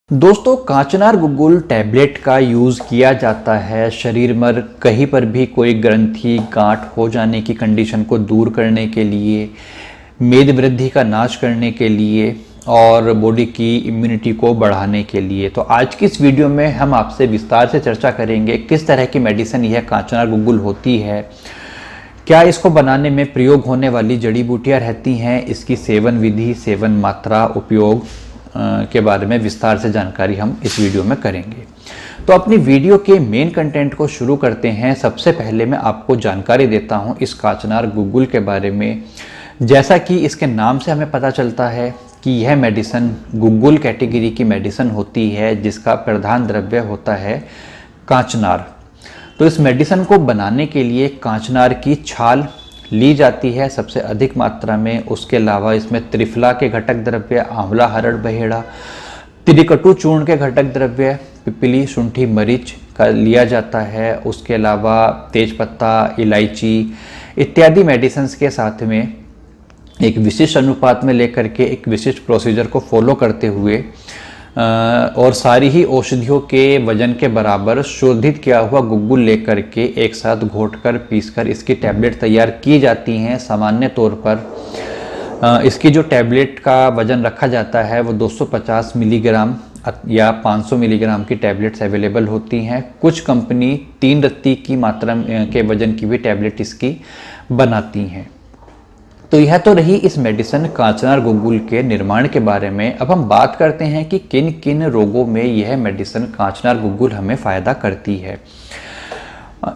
दोस्तों, कांचनार गुग्गुल टैबलेट का यूज़ किया जाता है शरीर में कहीं पर भी कोई ग्रंथि गांठ हो जाने की कंडीशन को दूर करने के लिए, मेद वृद्धि का नाश करने के लिए और बॉडी की इम्यूनिटी को बढ़ाने के लिए। तो आज की इस वीडियो में हम आपसे विस्तार से चर्चा करेंगे किस तरह की मेडिसिन यह कांचनार गुग्गुल होती है, क्या इसको बनाने में प्रयोग होने वाली जड़ी बूटियाँ रहती हैं, इसकी सेवन विधि, सेवन मात्रा, उपयोग के बारे में विस्तार से जानकारी हम इस वीडियो में करेंगे। तो अपनी वीडियो के मेन कंटेंट को शुरू करते हैं। सबसे पहले मैं आपको जानकारी देता हूं इस कांचनार गुग्गुल के बारे में। जैसा कि इसके नाम से हमें पता चलता है कि यह मेडिसिन गुग्गुल कैटेगरी की मेडिसिन होती है जिसका प्रधान द्रव्य होता है कांचनार। तो इस मेडिसिन को बनाने के लिए कांचनार की छाल ली जाती है सबसे अधिक मात्रा में। उसके अलावा इसमें त्रिफला के घटक द्रव्य, आंवला, हरड़, बहेड़ा, त्रिकटु चूर्ण के घटक द्रव्य, पिपली, शुंठी, मरीच का लिया जाता है। उसके अलावा तेजपत्ता, इलायची इत्यादि मेडिसिन्स के साथ में एक विशिष्ट अनुपात में लेकर के एक विशिष्ट प्रोसीजर को फॉलो करते हुए और सारी ही औषधियों के वजन के बराबर शोधित किया हुआ गुग्गुल लेकर के एक साथ घोटकर पीसकर इसकी टैबलेट तैयार की जाती हैं। सामान्य तौर पर इसकी जो टैबलेट का वजन रखा जाता है वो 250 मिलीग्राम या 500 मिलीग्राम की टैबलेट्स अवेलेबल होती हैं। कुछ कंपनी 3 रत्ती की मात्रा के वजन की भी टैबलेट इसकी बनाती हैं। तो यह तो रही इस मेडिसिन कांचनार गुग्गुल के निर्माण के बारे में। अब हम बात करते हैं कि किन किन रोगों में यह मेडिसिन कांचनार गुग्गुल हमें फ़ायदा करती है।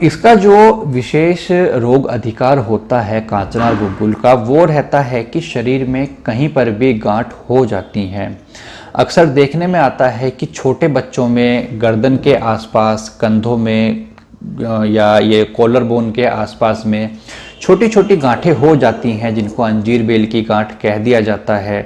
इसका जो विशेष रोग अधिकार होता है कांचनार गुग्गुल का, वो रहता है कि शरीर में कहीं पर भी गांठ हो जाती हैं। अक्सर देखने में आता है कि छोटे बच्चों में गर्दन के आसपास, कंधों में या ये कॉलर बोन के आसपास में छोटी छोटी गांठें हो जाती हैं जिनको अंजीर बेल की गांठ कह दिया जाता है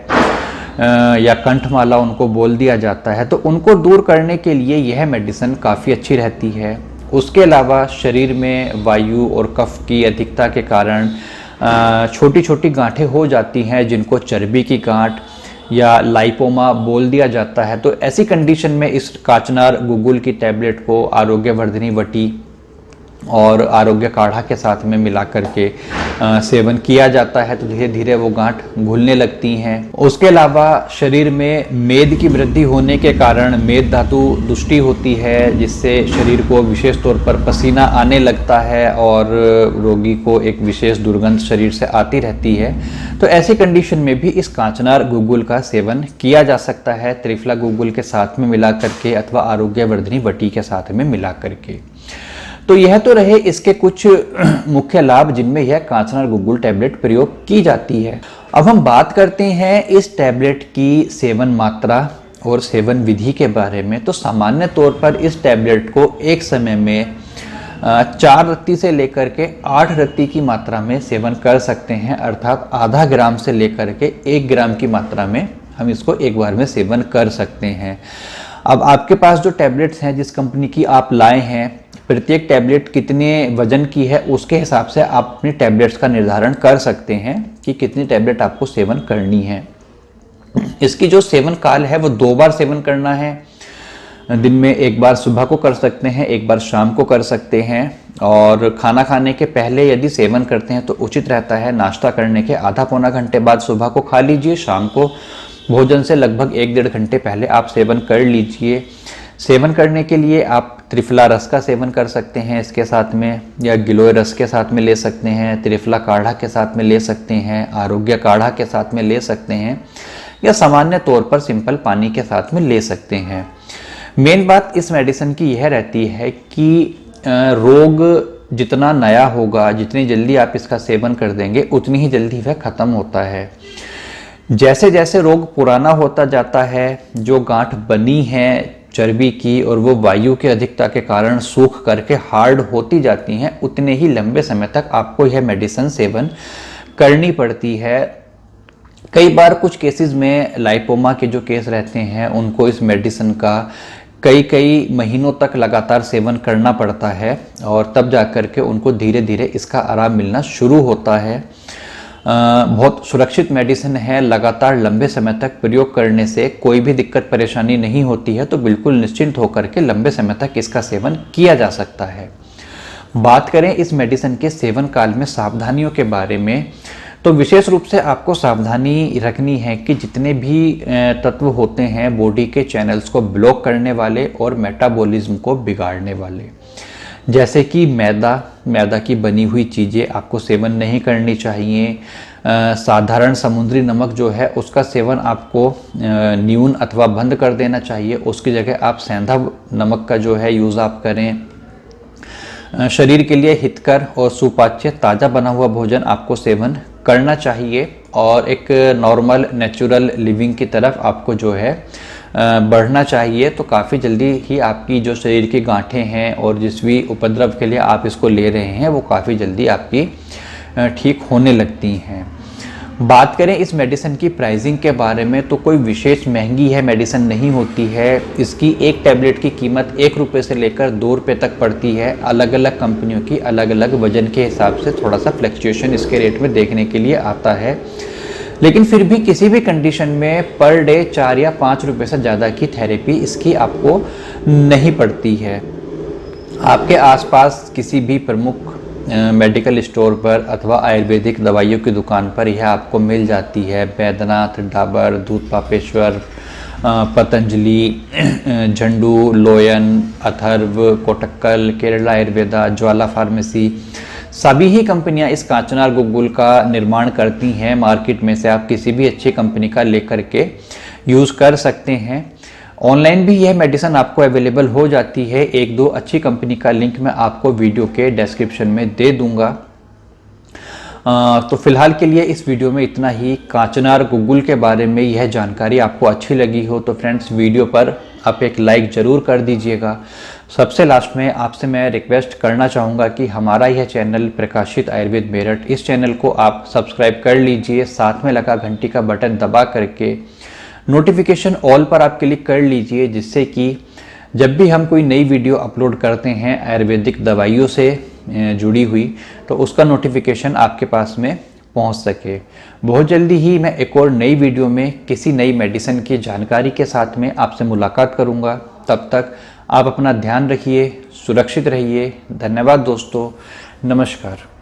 या कंठमाला उनको बोल दिया जाता है। तो उनको दूर करने के लिए यह मेडिसिन काफ़ी अच्छी रहती है। उसके अलावा शरीर में वायु और कफ की अधिकता के कारण छोटी छोटी गांठें हो जाती हैं जिनको चर्बी की गांठ या लाइपोमा बोल दिया जाता है। तो ऐसी कंडीशन में इस कांचनार गुग्गुल की टैबलेट को आरोग्यवर्धिनी वटी और आरोग्य काढ़ा के साथ में मिला करके सेवन किया जाता है तो धीरे धीरे वो गांठ घुलने लगती हैं। उसके अलावा शरीर में मेद की वृद्धि होने के कारण मेद धातु दुष्टि होती है जिससे शरीर को विशेष तौर पर पसीना आने लगता है और रोगी को एक विशेष दुर्गंध शरीर से आती रहती है। तो ऐसी कंडीशन में भी इस कांचनार गुग्गुल का सेवन किया जा सकता है त्रिफला गुग्गुल के साथ में मिला करके अथवा आरोग्यवर्धिनी वटी के साथ में मिला करके। तो यह तो रहे इसके कुछ मुख्य लाभ जिनमें यह कांचनार गुग्गुल टैबलेट प्रयोग की जाती है। अब हम बात करते हैं इस टैबलेट की सेवन मात्रा और सेवन विधि के बारे में। तो सामान्य तौर पर इस टैबलेट को एक समय में 4 रत्ती से लेकर के 8 रत्ती की मात्रा में सेवन कर सकते हैं, अर्थात आधा ग्राम से लेकर के 1 ग्राम की मात्रा में हम इसको एक बार में सेवन कर सकते हैं। अब आपके पास जो टैबलेट्स हैं जिस कंपनी की आप लाए हैं, प्रत्येक टैबलेट कितने वजन की है उसके हिसाब से आप अपनी टैबलेट्स का निर्धारण कर सकते हैं कि कितनी टैबलेट आपको सेवन करनी है। इसकी जो सेवन काल है वो 2 बार सेवन करना है। दिन में एक बार सुबह को कर सकते हैं, एक बार शाम को कर सकते हैं। और खाना खाने के पहले यदि सेवन करते हैं तो उचित रहता है। नाश्ता करने के आधा पौना घंटे बाद सुबह को खा लीजिए। शाम को भोजन से लगभग 1-1.5 घंटे पहले आप सेवन कर लीजिए। सेवन करने के लिए आप त्रिफला रस का सेवन कर सकते हैं इसके साथ में, या गिलोय रस के साथ में ले सकते हैं, त्रिफला काढ़ा के साथ में ले सकते हैं, आरोग्य काढ़ा के साथ में ले सकते हैं, या सामान्य तौर पर सिंपल पानी के साथ में ले सकते हैं। मेन बात इस मेडिसिन की यह रहती है कि रोग जितना नया होगा, जितनी जल्दी आप इसका सेवन कर देंगे उतनी ही जल्दी वह ख़त्म होता है। जैसे जैसे रोग पुराना होता जाता है, जो गांठ बनी है चर्बी की और वो वायु की अधिकता के कारण सूख करके हार्ड होती जाती हैं, उतने ही लंबे समय तक आपको यह मेडिसिन सेवन करनी पड़ती है। कई बार कुछ केसेस में लाइपोमा के जो केस रहते हैं उनको इस मेडिसिन का कई महीनों तक लगातार सेवन करना पड़ता है और तब जा कर के उनको धीरे धीरे इसका आराम मिलना शुरू होता है। बहुत सुरक्षित मेडिसिन है। लगातार लंबे समय तक प्रयोग करने से कोई भी दिक्कत परेशानी नहीं होती है, तो बिल्कुल निश्चिंत होकर के लंबे समय तक इसका सेवन किया जा सकता है। बात करें इस मेडिसिन के सेवन काल में सावधानियों के बारे में, तो विशेष रूप से आपको सावधानी रखनी है कि जितने भी तत्व होते हैं बॉडी के चैनल्स को ब्लॉक करने वाले और मेटाबॉलिज्म को बिगाड़ने वाले, जैसे कि मैदा की बनी हुई चीज़ें आपको सेवन नहीं करनी चाहिए। साधारण समुद्री नमक जो है उसका सेवन आपको न्यून अथवा बंद कर देना चाहिए। उसकी जगह आप सेंधा नमक का जो है यूज़ आप करें। शरीर के लिए हितकर और सुपाच्य ताज़ा बना हुआ भोजन आपको सेवन करना चाहिए और एक नॉर्मल नेचुरल लिविंग की तरफ आपको जो है बढ़ना चाहिए। तो काफ़ी जल्दी ही आपकी जो शरीर की गांठें हैं और जिस भी उपद्रव के लिए आप इसको ले रहे हैं वो काफ़ी जल्दी आपकी ठीक होने लगती हैं। बात करें इस मेडिसिन की प्राइसिंग के बारे में, तो कोई विशेष महंगी है मेडिसिन नहीं होती है। इसकी एक टैबलेट की कीमत 1 रुपये से लेकर 2 रुपये तक पड़ती है। अलग अलग कंपनियों की अलग अलग वजन के हिसाब से थोड़ा सा फ्लक्चुएशन इसके रेट में देखने के लिए आता है, लेकिन फिर भी किसी भी कंडीशन में पर डे 4 या 5 रुपये से ज़्यादा की थेरेपी इसकी आपको नहीं पड़ती है। आपके आसपास किसी भी प्रमुख मेडिकल स्टोर पर अथवा आयुर्वेदिक दवाइयों की दुकान पर यह आपको मिल जाती है। बैद्यनाथ, डाबर, दूध पापेश्वर, पतंजलि, झंडू, लोयन, अथर्व, कोटक्कल, केरला आयुर्वेदा, ज्वाला फार्मेसी, सभी ही कंपनियां इस कांचनार गुग्गुल का निर्माण करती हैं। मार्केट में से आप किसी भी अच्छी कंपनी का लेकर के यूज़ कर सकते हैं। ऑनलाइन भी यह मेडिसिन आपको अवेलेबल हो जाती है। 1-2 अच्छी कंपनी का लिंक मैं आपको वीडियो के डिस्क्रिप्शन में दे दूंगा। तो फिलहाल के लिए इस वीडियो में इतना ही। कांचनार गुग्गुल के बारे में यह जानकारी आपको अच्छी लगी हो तो फ्रेंड्स वीडियो पर आप एक लाइक ज़रूर कर दीजिएगा। सबसे लास्ट में आपसे मैं रिक्वेस्ट करना चाहूँगा कि हमारा यह चैनल प्रकाशित आयुर्वेद मेरठ, इस चैनल को आप सब्सक्राइब कर लीजिए। साथ में लगा घंटी का बटन दबा करके नोटिफिकेशन ऑल पर आप क्लिक कर लीजिए, जिससे कि जब भी हम कोई नई वीडियो अपलोड करते हैं आयुर्वेदिक दवाइयों से जुड़ी हुई, तो उसका नोटिफिकेशन आपके पास में पहुंच सके। बहुत जल्दी ही मैं एक और नई वीडियो में किसी नई मेडिसिन की जानकारी के साथ में आपसे मुलाकात करूंगा। तब तक आप अपना ध्यान रखिए, सुरक्षित रहिए। धन्यवाद दोस्तों, नमस्कार।